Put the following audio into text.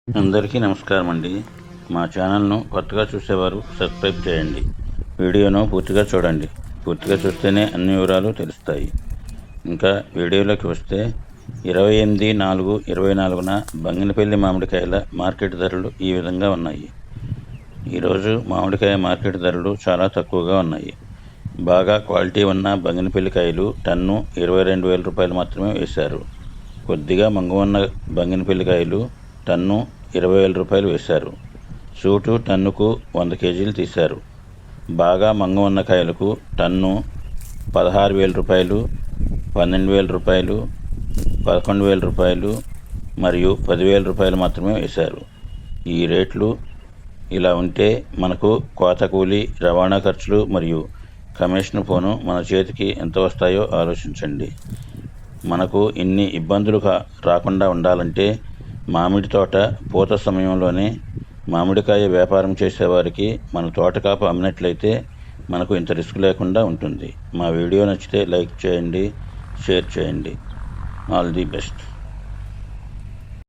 అందరికీ నమస్కారం అండి. మా ఛానల్ను కొత్తగా చూసేవారు సబ్స్క్రైబ్ చేయండి. వీడియోను పూర్తిగా చూడండి. పూర్తిగా చూస్తేనే అన్ని వివరాలు తెలుస్తాయి. ఇంకా వీడియోలోకి వస్తే 28/4/24న బంగినపల్లి మామిడికాయల మార్కెట్ ధరలు ఈ విధంగా ఉన్నాయి. ఈరోజు మామిడికాయ మార్కెట్ ధరలు చాలా తక్కువగా ఉన్నాయి. బాగా క్వాలిటీ ఉన్న బంగినపల్లి కాయలు టన్ను 22,000 రూపాయలు మాత్రమే వేశారు. కొద్దిగా మంగు ఉన్న బంగినపల్లి కాయలు టన్ను 20,000 రూపాయలు వేశారు. సూటు టన్నుకు 100 కేజీలు తీశారు. బాగా మంగు ఉన్న కాయలకు టన్ను 16,000 రూపాయలు, 12,000 రూపాయలు, 11,000 రూపాయలు మరియు 10,000 రూపాయలు మాత్రమే వేశారు. ఈ రేట్లు ఇలా ఉంటే మనకు కోత కూలి, రవాణా ఖర్చులు మరియు కమిషన్ పోను మన చేతికి ఎంత వస్తాయో ఆలోచించండి. మనకు ఇన్ని ఇబ్బందులు రాకుండా ఉండాలంటే మామిడి తోట పూత సమయంలోనే మామిడికాయ వ్యాపారం చేసేవారికి మన తోట కాపు అమ్మినట్లయితే మనకు ఇంత రిస్క్ లేకుండా ఉంటుంది. మా వీడియో నచ్చితే లైక్ చేయండి, షేర్ చేయండి. All the best.